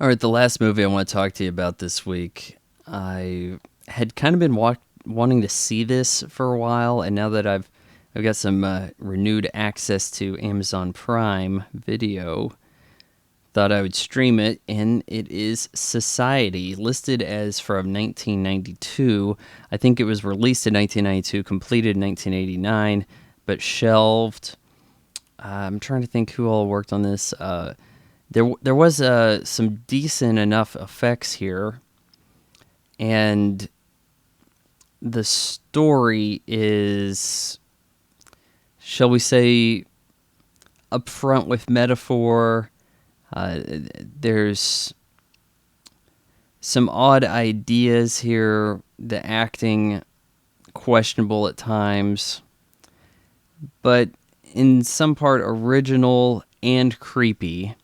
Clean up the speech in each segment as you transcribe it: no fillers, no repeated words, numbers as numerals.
All right, the last movie I want to talk to you about this week, I had kind of been wanting to see this for a while, and now that I've got some renewed access to Amazon Prime Video, thought I would stream it, and it is Society, listed as from 1992. I think it was released in 1992, completed in 1989, but shelved. I'm trying to think who all worked on this. There was some decent enough effects here, and the story is, shall we say, upfront with metaphor. There's some odd ideas here. The acting questionable at times, but in some part original and creepy.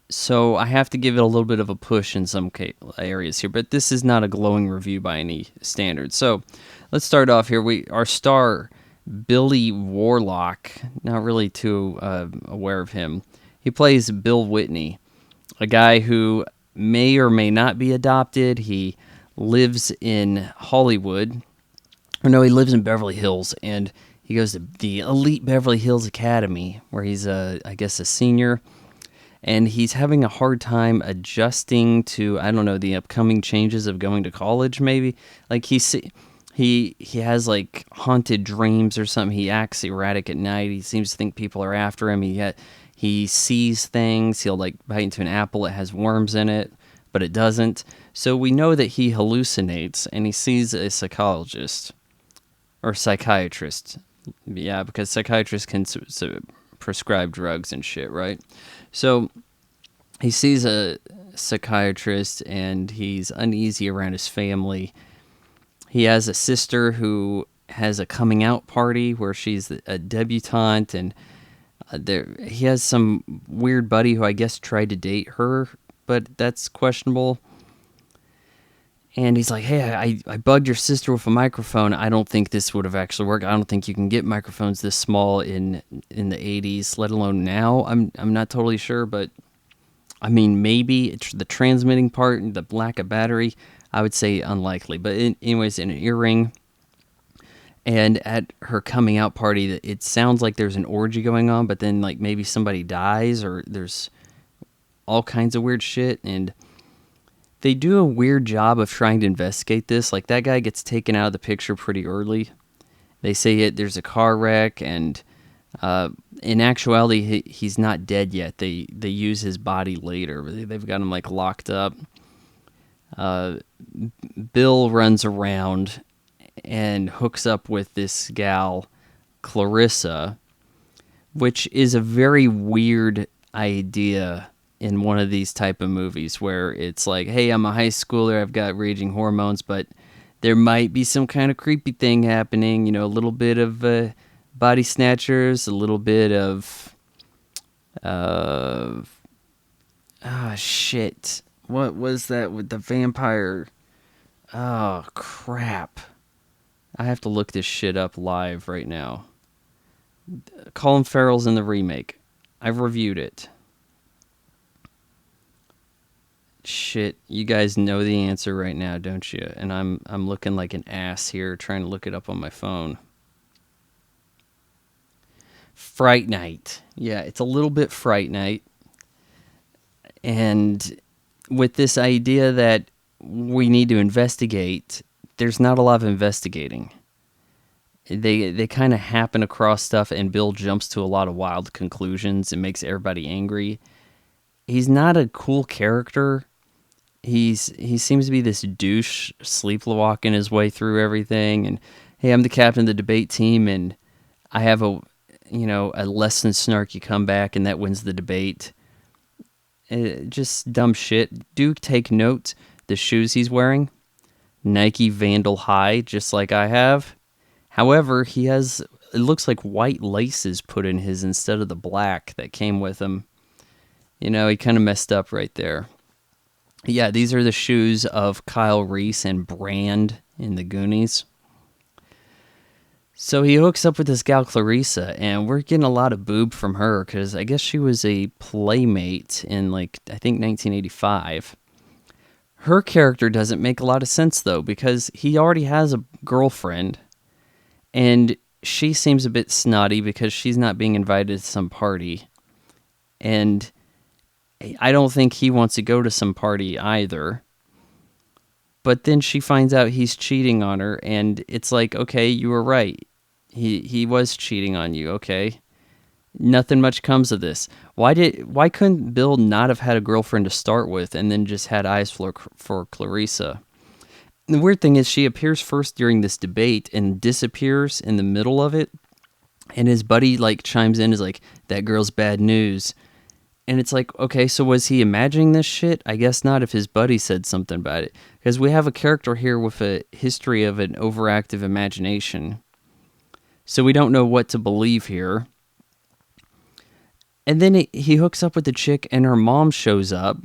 So I have to give it a little bit of a push in some areas here, but this is not a glowing review by any standard. So let's start off here. Our star, Billy Warlock, not really too aware of him. He plays Bill Whitney, a guy who may or may not be adopted. He lives in Hollywood. Or no, he lives in Beverly Hills, and he goes to the elite Beverly Hills Academy, where he's, I guess, a senior. And he's having a hard time adjusting to, I don't know, the upcoming changes of going to college, maybe. Like, he has, like, haunted dreams or something. He acts erratic at night. He seems to think people are after him. He sees things. He'll, like, bite into an apple. It has worms in it, but it doesn't. So we know that he hallucinates, and he sees a psychologist. Or psychiatrist. Yeah, because psychiatrists can prescribe drugs and shit, right? So he sees a psychiatrist and he's uneasy around his family. He has a sister who has a coming out party where she's a debutante, and he has some weird buddy who I guess tried to date her, but that's questionable. And he's like, hey, I bugged your sister with a microphone. I don't think this would have actually worked. I don't think you can get microphones this small in the 80s, let alone now. I'm not totally sure, but I mean, maybe it's the transmitting part and the lack of battery. I would say unlikely. But anyways, in an earring. And at her coming out party, it sounds like there's an orgy going on, but then like maybe somebody dies or there's all kinds of weird shit. And they do a weird job of trying to investigate this. Like, that guy gets taken out of the picture pretty early. They say there's a car wreck, and in actuality, he's not dead yet. They use his body later. They've got him, like, locked up. Bill runs around and hooks up with this gal, Clarissa, which is a very weird idea in one of these type of movies where it's like, hey, I'm a high schooler, I've got raging hormones, but there might be some kind of creepy thing happening, you know, a little bit of body snatchers, a little bit of shit. What was that with the vampire? Oh, crap. I have to look this shit up live right now. Colin Farrell's in the remake. I've reviewed it. Shit, you guys know the answer right now, don't you? And I'm looking like an ass here trying to look it up on my phone. Fright Night. Yeah, it's a little bit Fright Night. And with this idea that we need to investigate, there's not a lot of investigating. They kind of happen across stuff, and Bill jumps to a lot of wild conclusions and makes everybody angry. He's not a cool character. He seems to be this douche, sleepwalking his way through everything. And hey, I'm the captain of the debate team, and I have a less than snarky comeback, and that wins the debate. Just dumb shit. Do take note the shoes he's wearing, Nike Vandal High, just like I have. However, he has, it looks like white laces put in his instead of the black that came with him. You know, he kind of messed up right there. Yeah, these are the shoes of Kyle Reese and Brand in the Goonies. So he hooks up with this gal Clarissa, and we're getting a lot of boob from her because I guess she was a playmate in, like, I think 1985. Her character doesn't make a lot of sense, though, because he already has a girlfriend, and she seems a bit snotty because she's not being invited to some party. And I don't think he wants to go to some party either. But then she finds out he's cheating on her, and it's like, okay, you were right. He was cheating on you, okay? Nothing much comes of this. Why couldn't Bill not have had a girlfriend to start with and then just had eyes for Clarissa? The weird thing is she appears first during this debate and disappears in the middle of it, and his buddy like chimes in, is like, that girl's bad news. And it's like, okay, so was he imagining this shit? I guess not, if his buddy said something about it. Because we have a character here with a history of an overactive imagination. So we don't know what to believe here. And then he hooks up with the chick, and her mom shows up,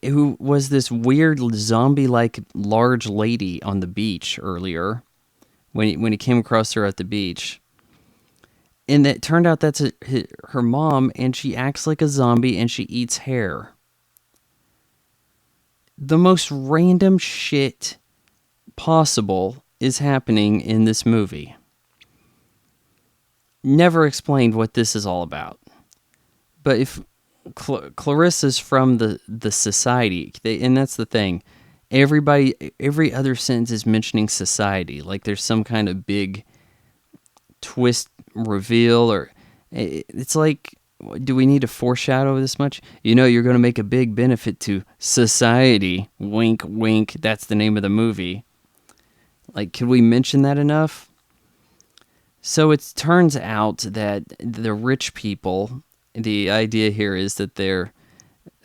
who was this weird zombie-like large lady on the beach earlier, when he came across her at the beach. And it turned out that's her mom, and she acts like a zombie, and she eats hair. The most random shit possible is happening in this movie. Never explained what this is all about. But if Clarissa's from the society, and that's the thing, every other sentence is mentioning society, like there's some kind of big twist reveal, or it's like, do we need to foreshadow this much? You know, you're going to make a big benefit to society. Wink, wink. That's the name of the movie. Like, could we mention that enough? So it turns out that the rich people, the idea here is that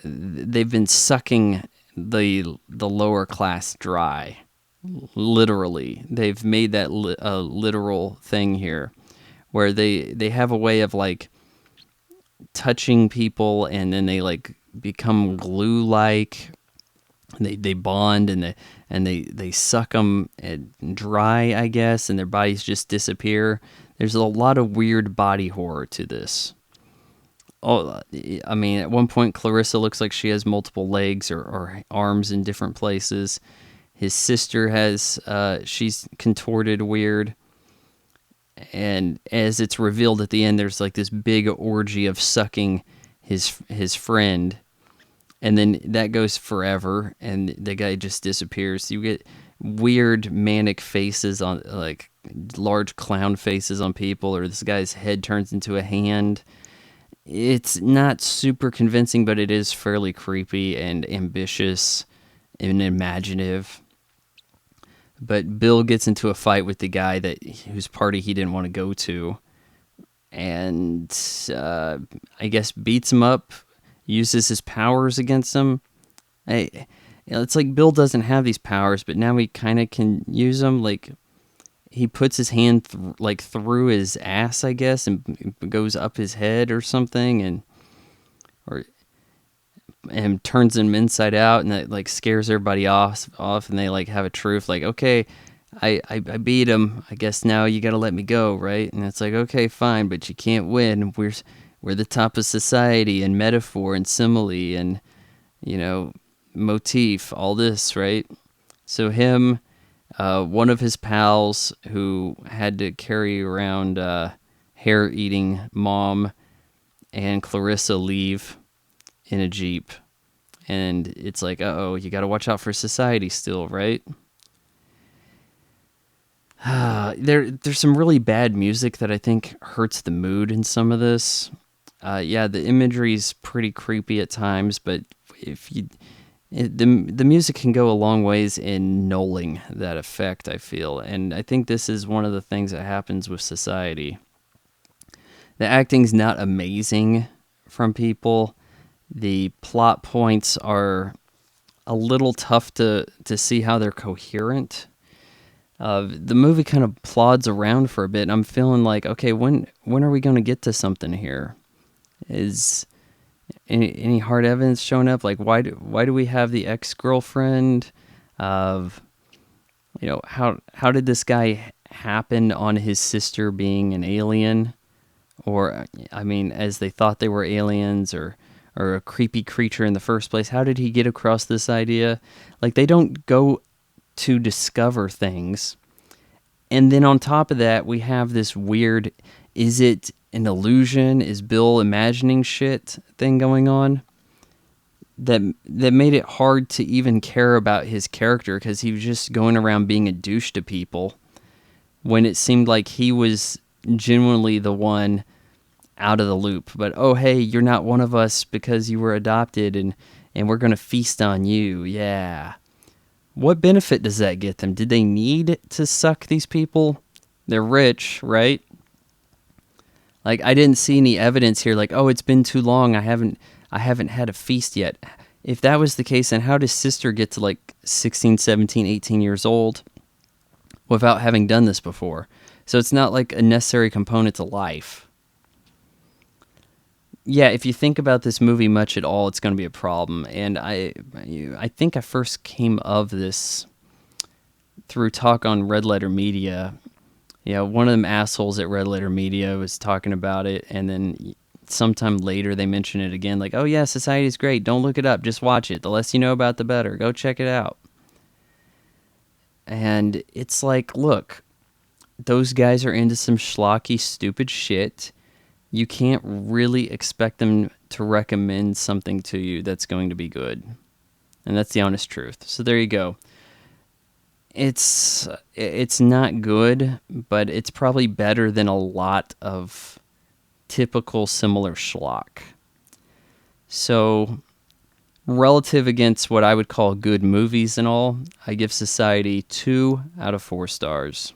they've been sucking the lower class dry. Literally, they've made that a literal thing here, where they have a way of like touching people, and then they like become glue-like. They bond, and they suck them dry, I guess, and their bodies just disappear. There's a lot of weird body horror to this. Oh, I mean, at one point, Clarissa looks like she has multiple legs or arms in different places. His sister has, she's contorted weird. And as it's revealed at the end, there's like this big orgy of sucking his friend. And then that goes forever, and the guy just disappears. You get weird manic faces on, like large clown faces on people, or this guy's head turns into a hand. It's not super convincing, but it is fairly creepy and ambitious and imaginative. But Bill gets into a fight with the guy whose party he didn't want to go to, and I guess beats him up, uses his powers against him. It's like Bill doesn't have these powers, but now he kind of can use them. Like, he puts his hand through his ass, I guess, and goes up his head or something, and turns him inside out, and that like scares everybody off, and they like have a truce, like, okay, I beat him, I guess now you gotta let me go, right? And it's like, okay, fine, but you can't win. We're the top of society, and metaphor and simile and, you know, motif, all this, right? So him, one of his pals who had to carry around hair-eating mom and Clarissa leave in a Jeep. And it's like, uh-oh, you got to watch out for society still, right? There's some really bad music that I think hurts the mood in some of this. Yeah, the imagery's pretty creepy at times, but the music can go a long ways in nulling that effect, I feel. And I think this is one of the things that happens with society. The acting's not amazing from people. The plot points are a little tough to see how they're coherent. The movie kind of plods around for a bit, and I'm feeling like, okay, when are we going to get to something here? Is any hard evidence showing up? Like, why do we have the ex-girlfriend? Of, you know, how did this guy happened on his sister being an alien, or I mean, as they thought they were aliens, or a creepy creature in the first place. How did he get across this idea? Like, they don't go to discover things. And then on top of that, we have this weird, is it an illusion? Is Bill imagining shit thing going on? That made it hard to even care about his character, because he was just going around being a douche to people, when it seemed like he was genuinely the one out of the loop. But, oh, hey, you're not one of us because you were adopted, and we're going to feast on you. Yeah. What benefit does that get them? Did they need to suck these people? They're rich, right? Like, I didn't see any evidence here, like, oh, it's been too long, I haven't had a feast yet. If that was the case, then how does sister get to like 16, 17, 18 years old without having done this before? So it's not like a necessary component to life. Yeah, if you think about this movie much at all, it's going to be a problem. And I think I first came of this through talk on Red Letter Media. Yeah, one of them assholes at Red Letter Media was talking about it, and then sometime later they mention it again, like, oh yeah, Society's great, don't look it up, just watch it, the less you know about the better, go check it out. And it's like, look, those guys are into some schlocky, stupid shit. You can't really expect them to recommend something to you that's going to be good. And that's the honest truth. So there you go. It's not good, but it's probably better than a lot of typical similar schlock. So, relative against what I would call good movies and all, I give Society 2 out of 4 stars.